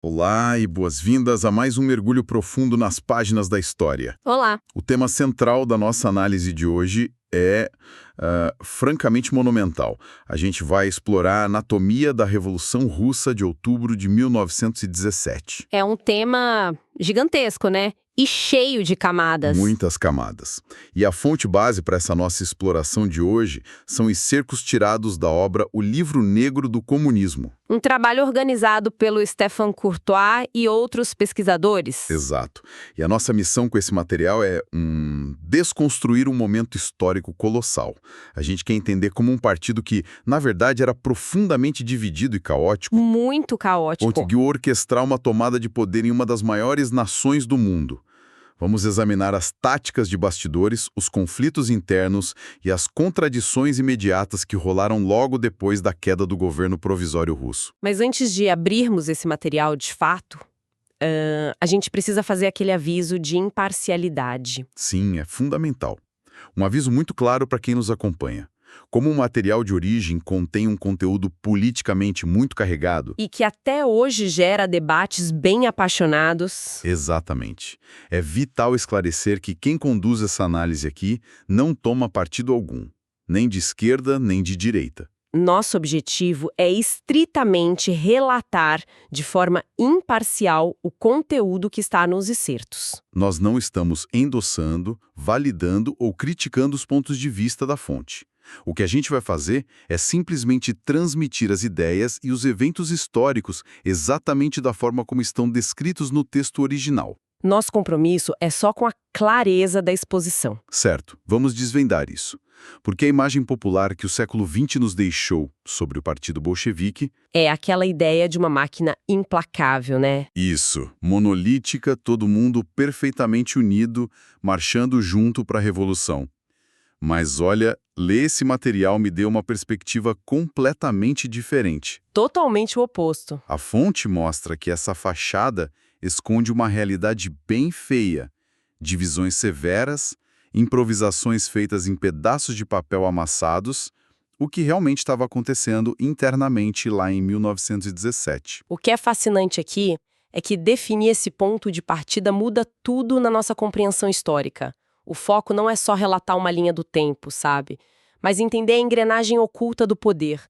Olá e boas-vindas a mais um mergulho profundo nas páginas da história. Olá! O tema central da nossa análise de hoje é francamente monumental. A gente vai explorar a anatomia da Revolução Russa de outubro de 1917. É um tema gigantesco, né? E cheio de camadas. Muitas camadas. E a fonte base para essa nossa exploração de hoje são excertos tirados da obra O Livro Negro do Comunismo. Um trabalho organizado pelo Stefan Courtois e outros pesquisadores. Exato. E a nossa missão com esse material é desconstruir um momento histórico colossal. A gente quer entender como um partido que, na verdade, era profundamente dividido e caótico, Muito caótico. conseguiu orquestrar uma tomada de poder em uma das maiores nações do mundo. Vamos examinar as táticas de bastidores, os conflitos internos e as contradições imediatas que rolaram logo depois da queda do governo provisório russo. Mas antes de abrirmos esse material de fato, a gente precisa fazer aquele aviso de imparcialidade. Sim, é fundamental. Um aviso muito claro para quem nos acompanha. Como o material de origem contém um conteúdo politicamente muito carregado... E que até hoje gera debates bem apaixonados. Exatamente. É vital esclarecer que quem conduz essa análise aqui não toma partido algum, nem de esquerda nem de direita. Nosso objetivo é estritamente relatar de forma imparcial o conteúdo que está nos excertos. Nós não estamos endossando, validando ou criticando os pontos de vista da fonte. O que a gente vai fazer é simplesmente transmitir as ideias e os eventos históricos exatamente da forma como estão descritos no texto original. Nosso compromisso é só com a clareza da exposição. Certo, vamos desvendar isso. Porque a imagem popular que o século XX nos deixou sobre o Partido Bolchevique... É aquela ideia de uma máquina implacável, né? Isso, monolítica, todo mundo perfeitamente unido, marchando junto para a Revolução. Mas olha, ler esse material me deu uma perspectiva completamente diferente. Totalmente o oposto. A fonte mostra que essa fachada esconde uma realidade bem feia, divisões severas, improvisações feitas em pedaços de papel amassados, o que realmente estava acontecendo internamente lá em 1917. O que é fascinante aqui é que definir esse ponto de partida muda tudo na nossa compreensão histórica. O foco não é só relatar uma linha do tempo, sabe? Mas entender a engrenagem oculta do poder.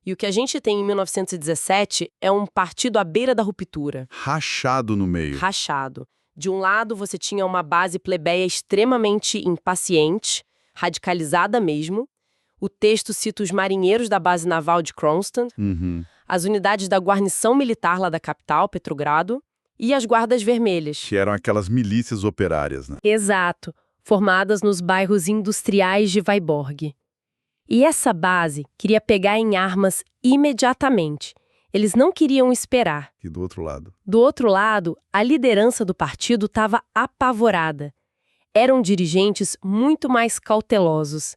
E o que a gente tem em 1917 é um partido à beira da ruptura. Rachado no meio. Rachado. De um lado, você tinha uma base plebeia extremamente impaciente, radicalizada mesmo. O texto cita os marinheiros da base naval de Kronstadt, as unidades da guarnição militar lá da capital, Petrogrado, e as guardas vermelhas. Que eram aquelas milícias operárias, né? Exato, formadas nos bairros industriais de Vyborg. E essa base queria pegar em armas imediatamente. Eles não queriam esperar. E do outro lado? Do outro lado, a liderança do partido estava apavorada. Eram dirigentes muito mais cautelosos.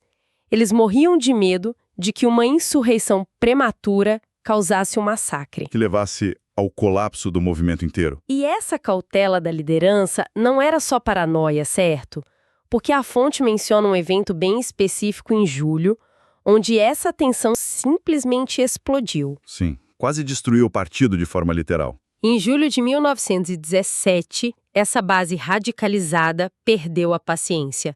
Eles morriam de medo de que uma insurreição prematura causasse um massacre. Que levasse ao colapso do movimento inteiro. E essa cautela da liderança não era só paranoia, certo? Porque a fonte menciona um evento bem específico em julho, onde essa tensão simplesmente explodiu. Sim, quase destruiu o partido de forma literal. Em julho de 1917, essa base radicalizada perdeu a paciência.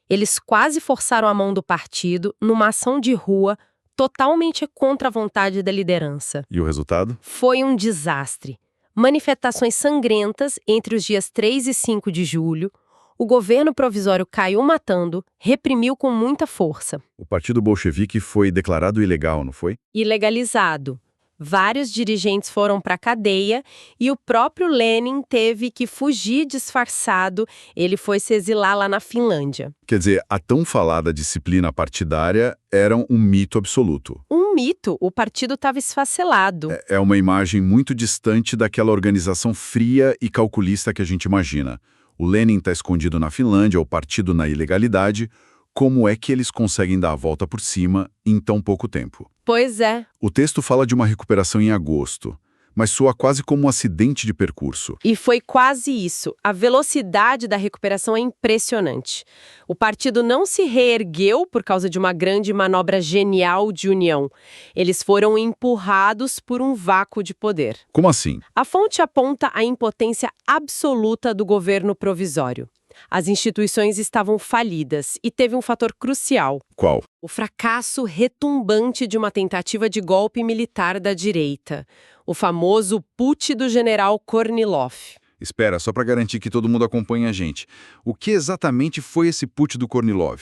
Eles quase forçaram a mão do partido numa ação de rua totalmente contra a vontade da liderança. E o resultado? Foi um desastre. Manifestações sangrentas entre os dias 3 e 5 de julho. O governo provisório caiu matando, reprimiu com muita força. O Partido Bolchevique foi declarado ilegal, não foi? Ilegalizado. Vários dirigentes foram para a cadeia e o próprio Lenin teve que fugir disfarçado. Ele foi se exilar lá na Finlândia. Quer dizer, a tão falada disciplina partidária era um mito absoluto. Um mito, o partido estava esfacelado. É uma imagem muito distante daquela organização fria e calculista que a gente imagina. O Lenin está escondido na Finlândia, o partido na ilegalidade. Como é que eles conseguem dar a volta por cima em tão pouco tempo? Pois é. O texto fala de uma recuperação em agosto, mas soa quase como um acidente de percurso. E foi quase isso. A velocidade da recuperação é impressionante. O partido não se reergueu por causa de uma grande manobra genial de união. Eles foram empurrados por um vácuo de poder. Como assim? A fonte aponta a impotência absoluta do governo provisório. As instituições estavam falidas e teve um fator crucial: Qual? o fracasso retumbante de uma tentativa de golpe militar da direita, o famoso putsch do general Kornilov. Espera, só para garantir que todo mundo acompanhe a gente. O que exatamente foi esse putsch do Kornilov?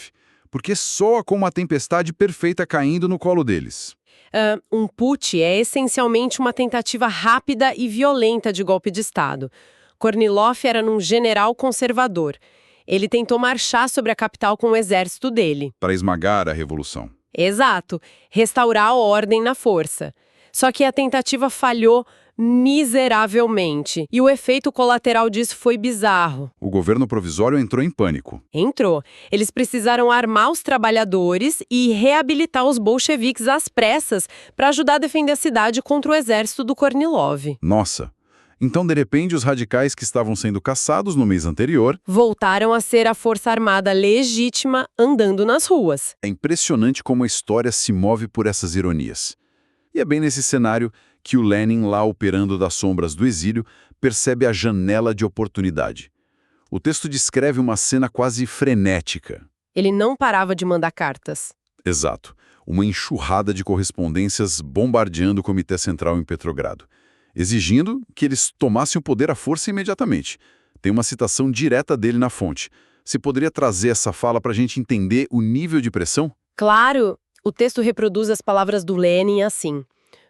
Porque soa como uma tempestade perfeita caindo no colo deles. Um putsch é essencialmente uma tentativa rápida e violenta de golpe de Estado. Kornilov era um general conservador. Ele tentou marchar sobre a capital com o exército dele. Para esmagar a revolução. Exato, restaurar a ordem na força. Só que a tentativa falhou miseravelmente. E o efeito colateral disso foi bizarro. O governo provisório entrou em pânico. Entrou. Eles precisaram armar os trabalhadores e reabilitar os bolcheviques às pressas para ajudar a defender a cidade contra o exército do Kornilov. Nossa! Então, de repente, os radicais que estavam sendo caçados no mês anterior Voltaram a ser a força armada legítima andando nas ruas. É impressionante como a história se move por essas ironias. E é bem nesse cenário que o Lenin, lá operando das sombras do exílio, percebe a janela de oportunidade. O texto descreve uma cena quase frenética. Ele não parava de mandar cartas. Exato. Uma enxurrada de correspondências bombardeando o Comitê Central em Petrogrado, exigindo que eles tomassem o poder à força imediatamente. Tem uma citação direta dele na fonte. Você poderia trazer essa fala para a gente entender o nível de pressão? Claro, o texto reproduz as palavras do Lenin assim: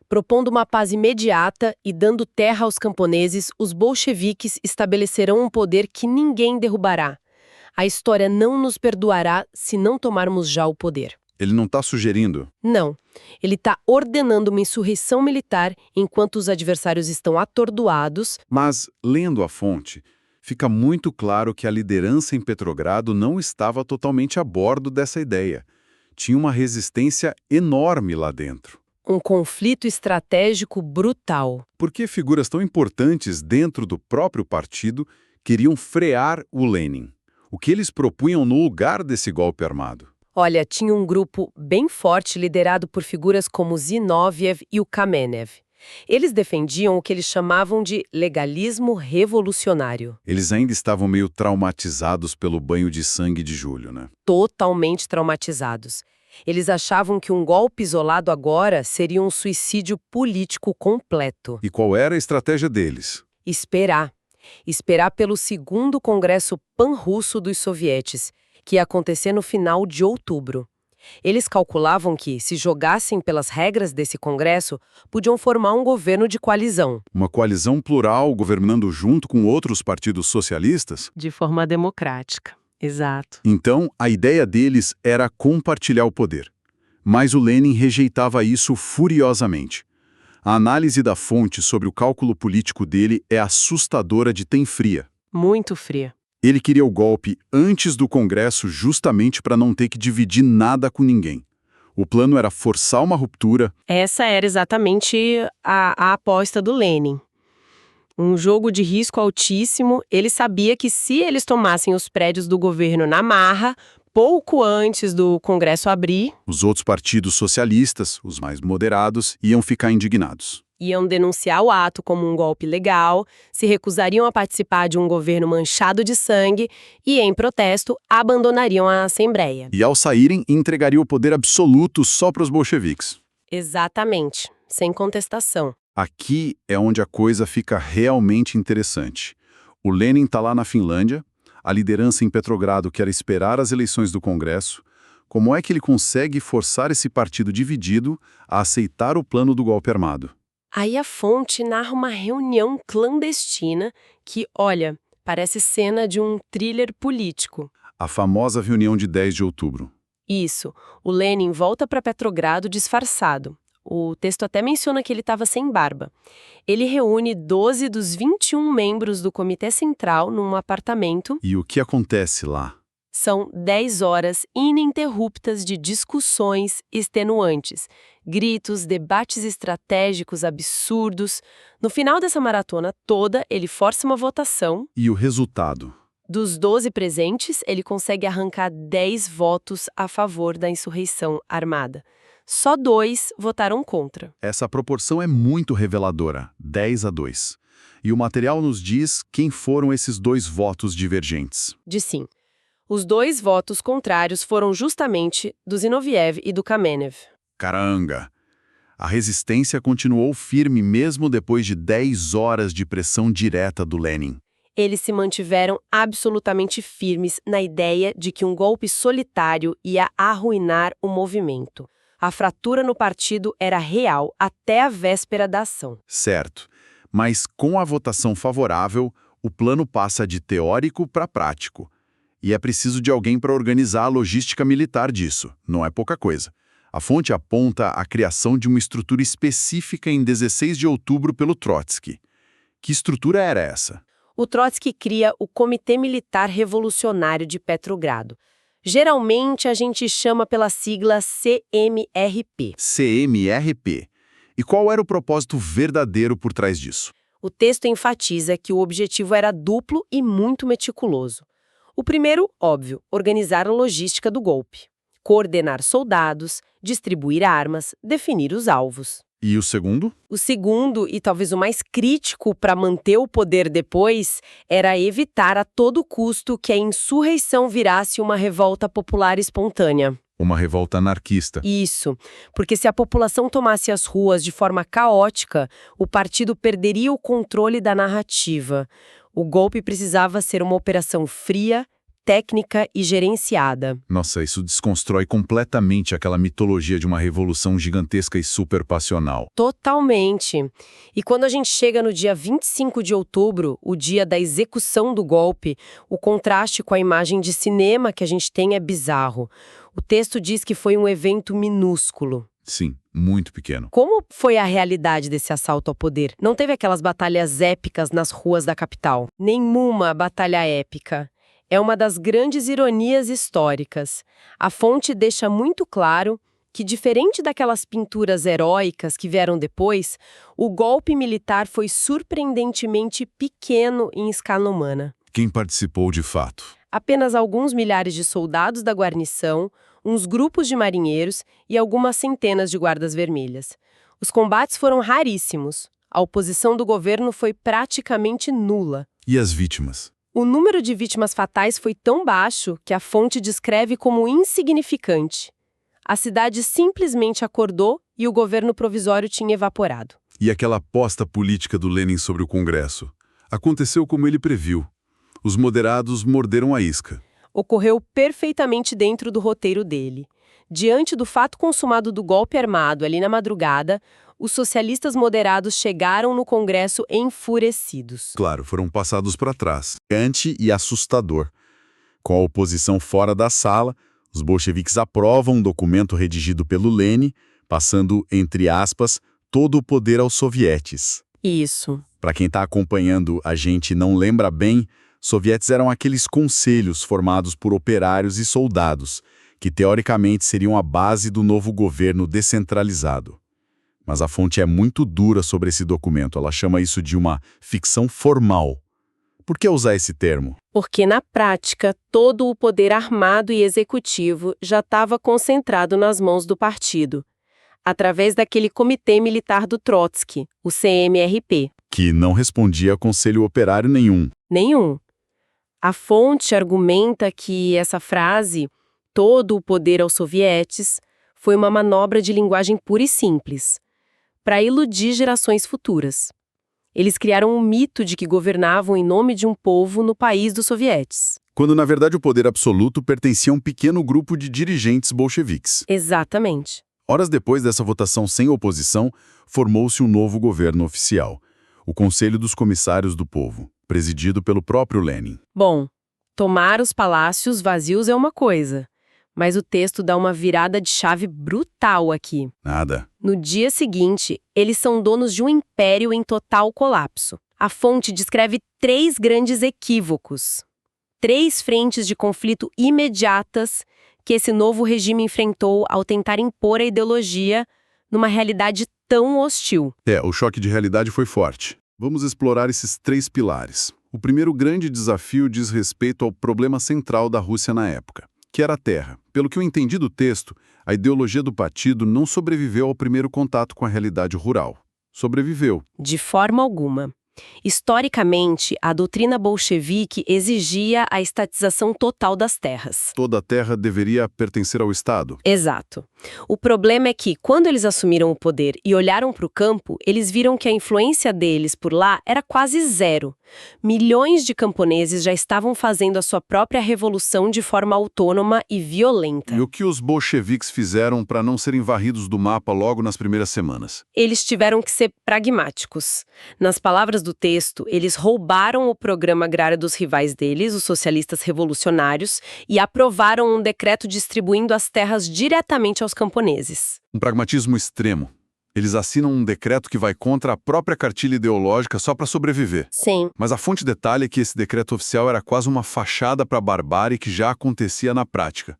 propondo uma paz imediata e dando terra aos camponeses, os bolcheviques estabelecerão um poder que ninguém derrubará. A história não nos perdoará se não tomarmos já o poder. Ele não está sugerindo. Não. Ele está ordenando uma insurreição militar enquanto os adversários estão atordoados. Mas, lendo a fonte, fica muito claro que a liderança em Petrogrado não estava totalmente a bordo dessa ideia. Tinha uma resistência enorme lá dentro. Um conflito estratégico brutal. Porque figuras tão importantes dentro do próprio partido queriam frear o Lenin. O que eles propunham no lugar desse golpe armado? Olha, tinha um grupo bem forte liderado por figuras como Zinoviev e o Kamenev. Eles defendiam o que eles chamavam de legalismo revolucionário. Eles ainda estavam meio traumatizados pelo banho de sangue de julho, né? Totalmente traumatizados. Eles achavam que um golpe isolado agora seria um suicídio político completo. E qual era a estratégia deles? Esperar. Esperar pelo segundo Congresso Pan-Russo dos Sovietes, que ia acontecer no final de outubro. Eles calculavam que, se jogassem pelas regras desse congresso, podiam formar um governo de coalizão. Uma coalizão plural governando junto com outros partidos socialistas? De forma democrática. Exato. Então, a ideia deles era compartilhar o poder. Mas o Lenin rejeitava isso furiosamente. A análise da fonte sobre o cálculo político dele é assustadora de tão fria. Muito fria. Ele queria o golpe antes do Congresso justamente para não ter que dividir nada com ninguém. O plano era forçar uma ruptura. Essa era exatamente a aposta do Lenin. Um jogo de risco altíssimo. Ele sabia que se eles tomassem os prédios do governo na marra, pouco antes do Congresso abrir, Os outros partidos socialistas, os mais moderados, iam ficar indignados. iam denunciar o ato como um golpe legal, se recusariam a participar de um governo manchado de sangue e, em protesto, abandonariam a Assembleia. E ao saírem, entregariam o poder absoluto só para os bolcheviques. Exatamente, sem contestação. Aqui é onde a coisa fica realmente interessante. O Lenin está lá na Finlândia, a liderança em Petrogrado quer esperar as eleições do Congresso. Como é que ele consegue forçar esse partido dividido a aceitar o plano do golpe armado? Aí a fonte narra uma reunião clandestina que, olha, parece cena de um thriller político. A famosa reunião de 10 de outubro. Isso, o Lenin volta para Petrogrado disfarçado. O texto até menciona que ele estava sem barba. Ele reúne 12 dos 21 membros do Comitê Central num apartamento. E o que acontece lá? São 10 horas ininterruptas de discussões extenuantes, gritos, debates estratégicos absurdos. No final dessa maratona toda, ele força uma votação. E o resultado? Dos 12 presentes, ele consegue arrancar 10 votos a favor da insurreição armada. Só 2 votaram contra. Essa proporção é muito reveladora, 10-2. E o material nos diz quem foram esses 2 votos divergentes. Diz sim. Os 2 votos contrários foram justamente do Zinoviev e do Kamenev. Caranga! A resistência continuou firme mesmo depois de 10 horas de pressão direta do Lenin. Eles se mantiveram absolutamente firmes na ideia de que um golpe solitário ia arruinar o movimento. A fratura no partido era real até a véspera da ação. Certo. Mas com a votação favorável, o plano passa de teórico para prático. E é preciso de alguém para organizar a logística militar disso. Não é pouca coisa. A fonte aponta a criação de uma estrutura específica em 16 de outubro pelo Trotsky. Que estrutura era essa? O Trotsky cria o Comitê Militar Revolucionário de Petrogrado. Geralmente a gente chama pela sigla CMRP. CMRP. E qual era o propósito verdadeiro por trás disso? O texto enfatiza que o objetivo era duplo e muito meticuloso. O primeiro, óbvio, organizar a logística do golpe. Coordenar soldados, distribuir armas, definir os alvos. E o segundo? O segundo, e talvez o mais crítico para manter o poder depois, era evitar a todo custo que a insurreição virasse uma revolta popular espontânea. Uma revolta anarquista. Isso, porque se a população tomasse as ruas de forma caótica, o partido perderia o controle da narrativa. O golpe precisava ser uma operação fria, técnica e gerenciada. Nossa, isso desconstrói completamente aquela mitologia de uma revolução gigantesca e super passional. Totalmente. E quando a gente chega no dia 25 de outubro, o dia da execução do golpe, o contraste com a imagem de cinema que a gente tem é bizarro. O texto diz que foi um evento minúsculo. Sim, muito pequeno. Como foi a realidade desse assalto ao poder? Não teve aquelas batalhas épicas nas ruas da capital. Nenhuma batalha épica. É uma das grandes ironias históricas. A fonte deixa muito claro que, diferente daquelas pinturas heróicas que vieram depois, o golpe militar foi surpreendentemente pequeno em escala humana. Quem participou de fato? Apenas alguns milhares de soldados da guarnição, uns grupos de marinheiros e algumas centenas de guardas vermelhas. Os combates foram raríssimos. A oposição do governo foi praticamente nula. E as vítimas? O número de vítimas fatais foi tão baixo que a fonte descreve como insignificante. A cidade simplesmente acordou e o governo provisório tinha evaporado. E aquela aposta política do Lenin sobre o Congresso? Aconteceu como ele previu. Os moderados morderam a isca. Ocorreu perfeitamente dentro do roteiro dele. Diante do fato consumado do golpe armado ali na madrugada, os socialistas moderados chegaram no Congresso enfurecidos. Claro, foram passados para trás. Gigante e assustador. Com a oposição fora da sala, os bolcheviques aprovam um documento redigido pelo Lenin, passando, entre aspas, todo o poder aos sovietes. Isso. Para quem está acompanhando a gente e não lembra bem, sovietes eram aqueles conselhos formados por operários e soldados, que teoricamente seriam a base do novo governo descentralizado. Mas a fonte é muito dura sobre esse documento, ela chama isso de uma ficção formal. Por que usar esse termo? Porque, na prática, todo o poder armado e executivo já estava concentrado nas mãos do partido, através daquele Comitê Militar do Trotsky, o CMRP. Que não respondia a conselho operário nenhum. Nenhum. A fonte argumenta que essa frase, todo o poder aos sovietes, foi uma manobra de linguagem pura e simples, para iludir gerações futuras. Eles criaram um mito de que governavam em nome de um povo no país dos sovietes. Quando, na verdade, o poder absoluto pertencia a um pequeno grupo de dirigentes bolcheviques. Exatamente. Horas depois dessa votação sem oposição, formou-se um novo governo oficial, o Conselho dos Comissários do Povo, presidido pelo próprio Lenin. Bom, tomar os palácios vazios é uma coisa, mas o texto dá uma virada de chave brutal aqui. Nada. No dia seguinte, eles são donos de um império em total colapso. A fonte descreve 3 grandes equívocos. 3 frentes de conflito imediatas que esse novo regime enfrentou ao tentar impor a ideologia numa realidade tão hostil. O choque de realidade foi forte. Vamos explorar esses 3 pilares. O primeiro grande desafio diz respeito ao problema central da Rússia na época, que era a terra. Pelo que eu entendi do texto, a ideologia do partido não sobreviveu ao primeiro contato com a realidade rural. Sobreviveu. De forma alguma. Historicamente, a doutrina bolchevique exigia a estatização total das terras. Toda a terra deveria pertencer ao Estado. Exato. O problema é que, quando eles assumiram o poder e olharam para o campo, eles viram que a influência deles por lá era quase zero. Milhões de camponeses já estavam fazendo a sua própria revolução de forma autônoma e violenta. E o que os bolcheviques fizeram para não serem varridos do mapa logo nas primeiras semanas? Eles tiveram que ser pragmáticos. Nas palavras do texto, eles roubaram o programa agrário dos rivais deles, os socialistas revolucionários, e aprovaram um decreto distribuindo as terras diretamente aos camponeses. Um pragmatismo extremo. Eles assinam um decreto que vai contra a própria cartilha ideológica só para sobreviver. Sim. Mas a fonte detalha que esse decreto oficial era quase uma fachada para a barbárie que já acontecia na prática.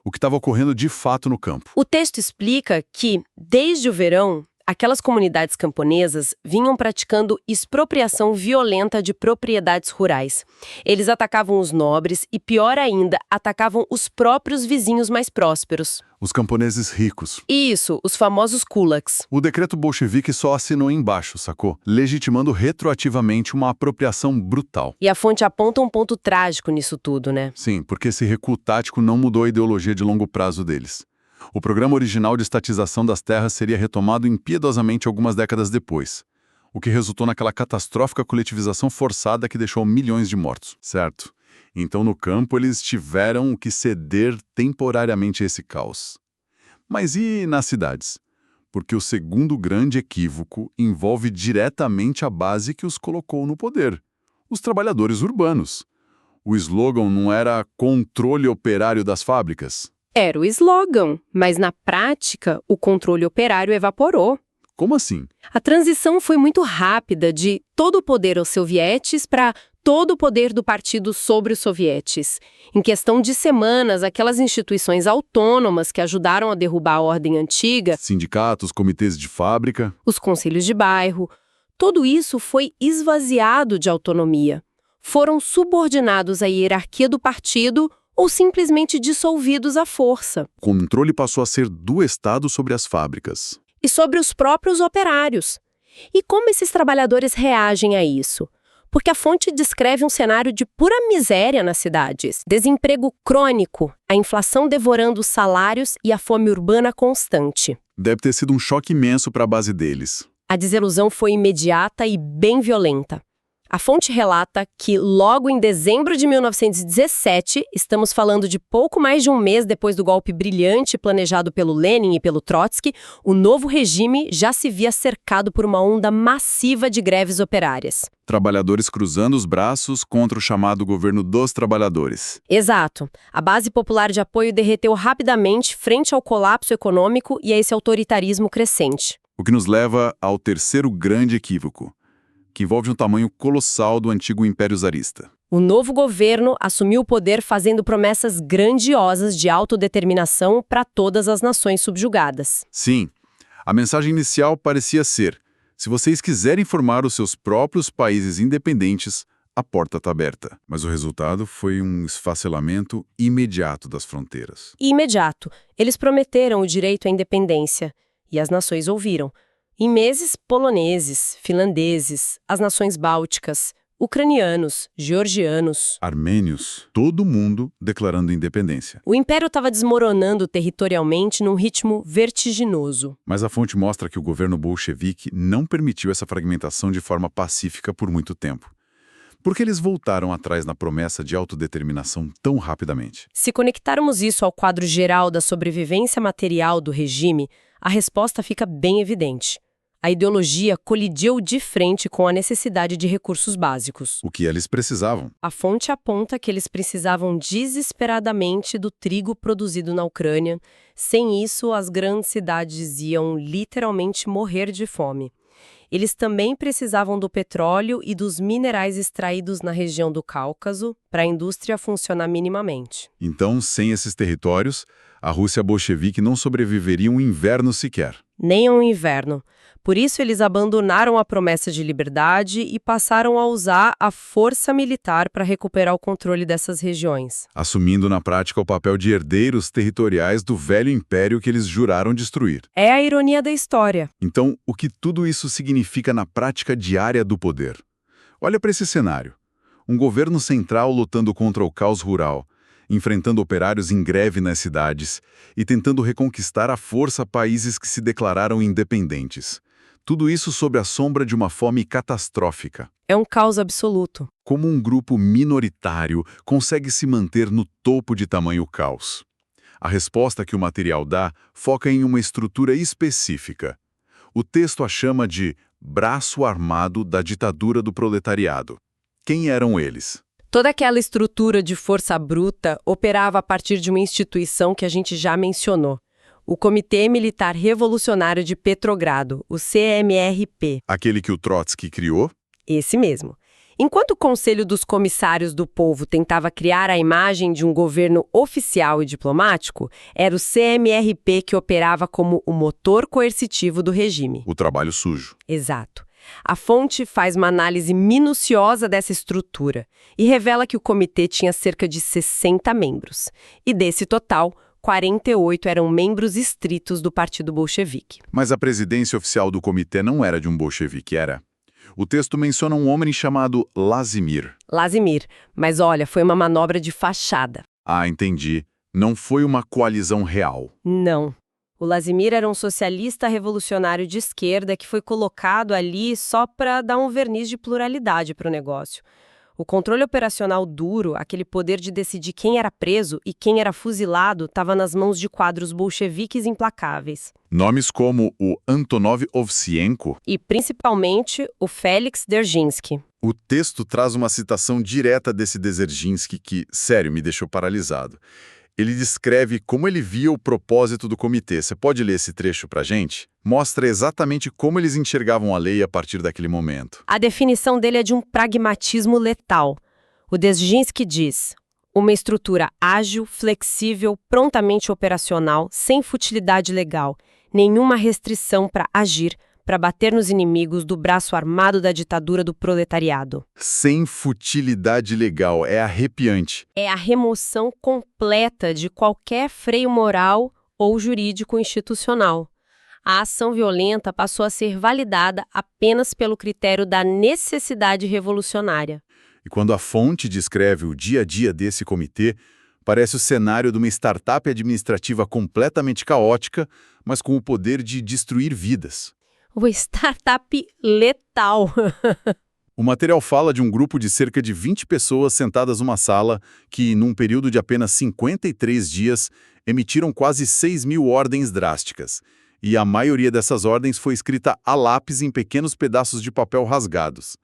O que estava ocorrendo de fato no campo. O texto explica que, desde o verão, aquelas comunidades camponesas vinham praticando expropriação violenta de propriedades rurais. Eles atacavam os nobres e, pior ainda, atacavam os próprios vizinhos mais prósperos. Os camponeses ricos. Isso, os famosos kulaks. O decreto bolchevique só assinou embaixo, sacou? Legitimando retroativamente uma apropriação brutal. E a fonte aponta um ponto trágico nisso tudo, né? Sim, porque esse recuo tático não mudou a ideologia de longo prazo deles. O programa original de estatização das terras seria retomado impiedosamente algumas décadas depois, o que resultou naquela catastrófica coletivização forçada que deixou milhões de mortos, certo? Então, no campo, eles tiveram que ceder temporariamente a esse caos. Mas e nas cidades? Porque o segundo grande equívoco envolve diretamente a base que os colocou no poder: os trabalhadores urbanos. O slogan não era controle operário das fábricas? Era o slogan, mas na prática o controle operário evaporou. Como assim? A transição foi muito rápida de todo o poder aos sovietes para todo o poder do partido sobre os sovietes. Em questão de semanas, aquelas instituições autônomas que ajudaram a derrubar a ordem antiga, Sindicatos, comitês de fábrica. os conselhos de bairro, tudo isso foi esvaziado de autonomia. Foram subordinados à hierarquia do partido ou simplesmente dissolvidos à força. O controle passou a ser do Estado sobre as fábricas. E sobre os próprios operários. E como esses trabalhadores reagem a isso? Porque a fonte descreve um cenário de pura miséria nas cidades. Desemprego crônico, a inflação devorando os salários e a fome urbana constante. Deve ter sido um choque imenso para a base deles. A desilusão foi imediata e bem violenta. A fonte relata que, logo em dezembro de 1917, estamos falando de pouco mais de um mês depois do golpe brilhante planejado pelo Lenin e pelo Trotsky, o novo regime já se via cercado por uma onda massiva de greves operárias. Trabalhadores cruzando os braços contra o chamado governo dos trabalhadores. Exato. A base popular de apoio derreteu rapidamente frente ao colapso econômico e a esse autoritarismo crescente. O que nos leva ao terceiro grande equívoco, que envolve um tamanho colossal do antigo Império Tsarista. O novo governo assumiu o poder fazendo promessas grandiosas de autodeterminação para todas as nações subjugadas. Sim, a mensagem inicial parecia ser: se vocês quiserem formar os seus próprios países independentes, a porta está aberta. Mas o resultado foi um esfacelamento imediato das fronteiras. Imediato. Eles prometeram o direito à independência. E as nações ouviram. Em meses, poloneses, finlandeses, as nações bálticas, ucranianos, georgianos. Armênios, todo mundo declarando independência. O império estava desmoronando territorialmente num ritmo vertiginoso. Mas a fonte mostra que o governo bolchevique não permitiu essa fragmentação de forma pacífica por muito tempo. Por que eles voltaram atrás na promessa de autodeterminação tão rapidamente? Se conectarmos isso ao quadro geral da sobrevivência material do regime, a resposta fica bem evidente. A ideologia colidiu de frente com a necessidade de recursos básicos. O que eles precisavam? A fonte aponta que eles precisavam desesperadamente do trigo produzido na Ucrânia. Sem isso, as grandes cidades iam literalmente morrer de fome. Eles também precisavam do petróleo e dos minerais extraídos na região do Cáucaso para a indústria funcionar minimamente. Então, sem esses territórios, a Rússia bolchevique não sobreviveria um inverno sequer. Nem um inverno. Por isso, eles abandonaram a promessa de liberdade e passaram a usar a força militar para recuperar o controle dessas regiões. Assumindo na prática o papel de herdeiros territoriais do velho império que eles juraram destruir. É a ironia da história. Então, o que tudo isso significa na prática diária do poder? Olha para esse cenário. Um governo central lutando contra o caos rural, enfrentando operários em greve nas cidades e tentando reconquistar à força países que se declararam independentes. Tudo isso sob a sombra de uma fome catastrófica. É um caos absoluto. Como um grupo minoritário consegue se manter no topo de tamanho caos? A resposta que o material dá foca em uma estrutura específica. O texto a chama de braço armado da ditadura do proletariado. Quem eram eles? Toda aquela estrutura de força bruta operava a partir de uma instituição que a gente já mencionou. O Comitê Militar Revolucionário de Petrogrado, o CMRP. Aquele que o Trotsky criou? Esse mesmo. Enquanto o Conselho dos Comissários do Povo tentava criar a imagem de um governo oficial e diplomático, era o CMRP que operava como o motor coercitivo do regime. O trabalho sujo. Exato. A fonte faz uma análise minuciosa dessa estrutura e revela que o comitê tinha cerca de 60 membros. E desse total, 48 eram membros estritos do Partido Bolchevique. Mas a presidência oficial do comitê não era de um bolchevique, era? O texto menciona um homem chamado Lazimir. Lazimir, mas olha, foi uma manobra de fachada. Ah, entendi. Não foi uma coalizão real. Não. O Lazimir era um socialista revolucionário de esquerda que foi colocado ali só para dar um verniz de pluralidade para o negócio. O controle operacional duro, aquele poder de decidir quem era preso e quem era fuzilado, estava nas mãos de quadros bolcheviques implacáveis. Nomes como o Antonov Ovsienko. E, principalmente, o Félix Dzerzhinsky. O texto traz uma citação direta desse Dzerzhinsky que, sério, me deixou paralisado. Ele descreve como ele via o propósito do comitê. Você pode ler esse trecho pra gente? Mostra exatamente como eles enxergavam a lei a partir daquele momento. A definição dele é de um pragmatismo letal. O Dzerzhinsky diz: uma estrutura ágil, flexível, prontamente operacional, sem futilidade legal, nenhuma restrição para agir, para bater nos inimigos do braço armado da ditadura do proletariado. Sem futilidade legal, é arrepiante. É a remoção completa de qualquer freio moral ou jurídico institucional. A ação violenta passou a ser validada apenas pelo critério da necessidade revolucionária. E quando a fonte descreve o dia a dia desse comitê, parece o cenário de uma startup administrativa completamente caótica, mas com o poder de destruir vidas. Uma startup letal. O material fala de um grupo de cerca de 20 pessoas sentadas numa sala que, num período de apenas 53 dias, emitiram quase 6.000 ordens drásticas. E a maioria dessas ordens foi escrita a lápis em pequenos pedaços de papel rasgados.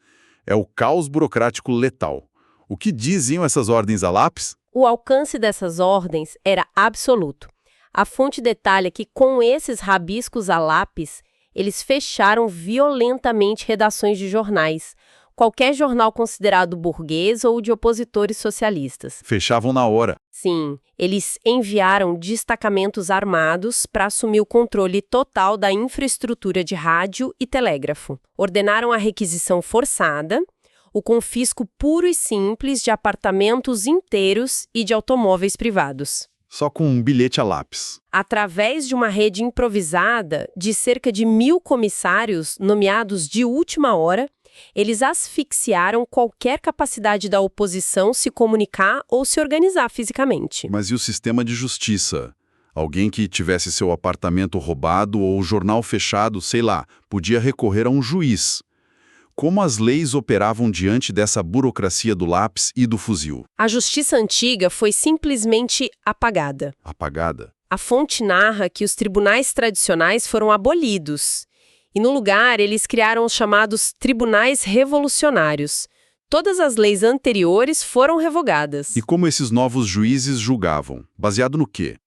É o caos burocrático letal. O que diziam essas ordens a lápis? O alcance dessas ordens era absoluto. A fonte detalha que, com esses rabiscos a lápis, eles fecharam violentamente redações de jornais, qualquer jornal considerado burguês ou de opositores socialistas. Fechavam na hora. Sim, eles enviaram destacamentos armados para assumir o controle total da infraestrutura de rádio e telégrafo. Ordenaram a requisição forçada, o confisco puro e simples de apartamentos inteiros e de automóveis privados. Só com um bilhete a lápis. Através de uma rede improvisada de cerca de 1.000 comissários nomeados de última hora, eles asfixiaram qualquer capacidade da oposição se comunicar ou se organizar fisicamente. Mas e o sistema de justiça? Alguém que tivesse seu apartamento roubado ou o jornal fechado, sei lá, podia recorrer a um juiz. Como as leis operavam diante dessa burocracia do lápis e do fuzil? A justiça antiga foi simplesmente apagada. Apagada? A fonte narra que os tribunais tradicionais foram abolidos. E no lugar, eles criaram os chamados tribunais revolucionários. Todas as leis anteriores foram revogadas. E como esses novos juízes julgavam? Baseado no quê?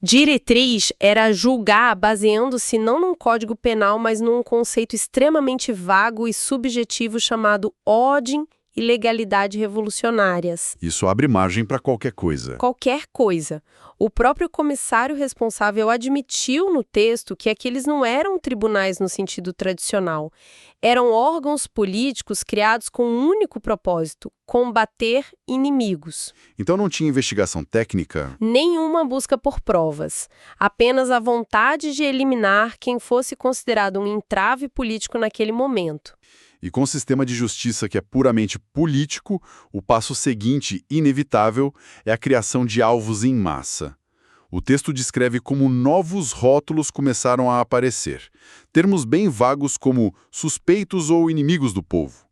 Diretriz era julgar baseando-se não num código penal, mas num conceito extremamente vago e subjetivo chamado ordem e legalidade revolucionárias. Isso abre margem para qualquer coisa. Qualquer coisa. O próprio comissário responsável admitiu no texto que aqueles não eram tribunais no sentido tradicional. Eram órgãos políticos criados com um único propósito: combater inimigos. Então não tinha investigação técnica? Nenhuma busca por provas. Apenas a vontade de eliminar quem fosse considerado um entrave político naquele momento. E com o sistema de justiça que é puramente político, o passo seguinte, inevitável, é a criação de alvos em massa. O texto descreve como novos rótulos começaram a aparecer. Termos bem vagos como suspeitos ou inimigos do povo.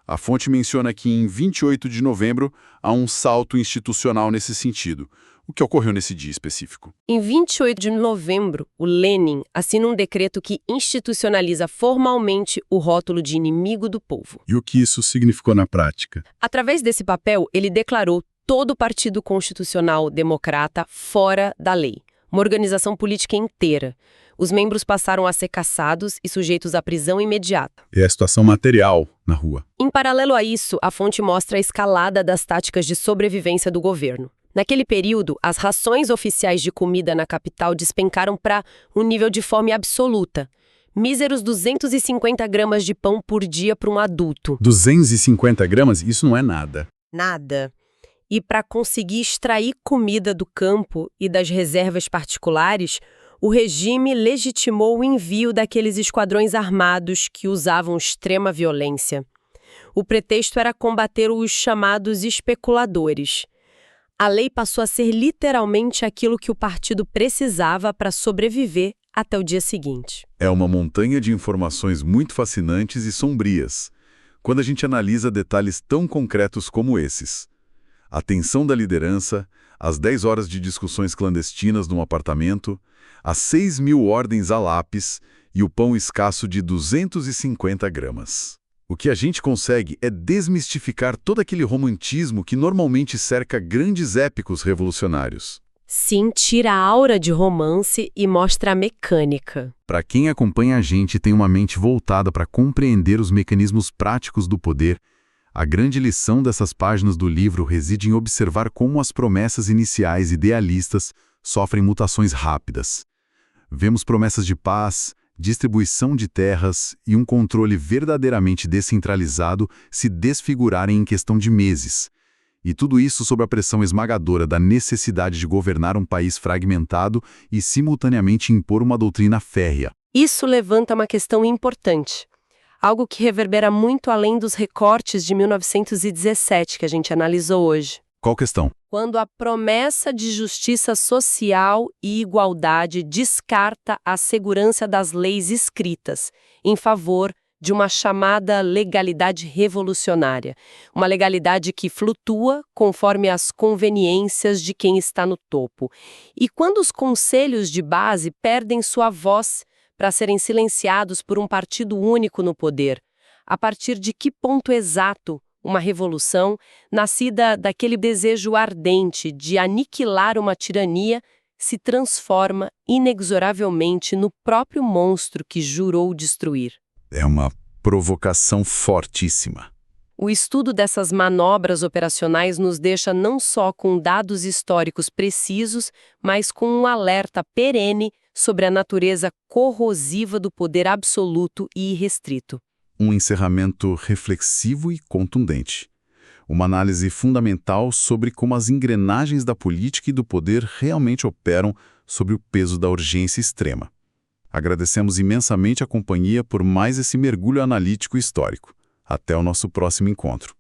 A fonte menciona que em 28 de novembro há um salto institucional nesse sentido. O que ocorreu nesse dia específico? Em 28 de novembro, o Lenin assina um decreto que institucionaliza formalmente o rótulo de inimigo do povo. E o que isso significou na prática? Através desse papel, ele declarou todo o Partido Constitucional Democrata fora da lei, uma organização política inteira. Os membros passaram a ser caçados e sujeitos à prisão imediata. É a situação material na rua. Em paralelo a isso, a fonte mostra a escalada das táticas de sobrevivência do governo. Naquele período, as rações oficiais de comida na capital despencaram para um nível de fome absoluta. Míseros 250 gramas de pão por dia para um adulto. 250 gramas? Isso não é nada. Nada. E para conseguir extrair comida do campo e das reservas particulares, o regime legitimou o envio daqueles esquadrões armados que usavam extrema violência. O pretexto era combater os chamados especuladores. A lei passou a ser literalmente aquilo que o partido precisava para sobreviver até o dia seguinte. É uma montanha de informações muito fascinantes e sombrias, quando a gente analisa detalhes tão concretos como esses. A tensão da liderança, as 10 horas de discussões clandestinas num apartamento, as 6.000 ordens a lápis e o pão escasso de 250 gramas. O que a gente consegue é desmistificar todo aquele romantismo que normalmente cerca grandes épicos revolucionários. Sim, tira a aura de romance e mostra a mecânica. Para quem acompanha a gente e tem uma mente voltada para compreender os mecanismos práticos do poder, a grande lição dessas páginas do livro reside em observar como as promessas iniciais idealistas sofrem mutações rápidas. Vemos promessas de paz, distribuição de terras e um controle verdadeiramente descentralizado se desfigurarem em questão de meses. E tudo isso sob a pressão esmagadora da necessidade de governar um país fragmentado e simultaneamente impor uma doutrina férrea. Isso levanta uma questão importante. Algo que reverbera muito além dos recortes de 1917 que a gente analisou hoje. Qual questão? Quando a promessa de justiça social e igualdade descarta a segurança das leis escritas em favor de uma chamada legalidade revolucionária, uma legalidade que flutua conforme as conveniências de quem está no topo. E quando os conselhos de base perdem sua voz para serem silenciados por um partido único no poder, a partir de que ponto exato uma revolução, nascida daquele desejo ardente de aniquilar uma tirania, se transforma inexoravelmente no próprio monstro que jurou destruir? É uma provocação fortíssima. O estudo dessas manobras operacionais nos deixa não só com dados históricos precisos, mas com um alerta perene sobre a natureza corrosiva do poder absoluto e irrestrito. Um encerramento reflexivo e contundente. Uma análise fundamental sobre como as engrenagens da política e do poder realmente operam sobre o peso da urgência extrema. Agradecemos imensamente a companhia por mais esse mergulho analítico e histórico. Até o nosso próximo encontro.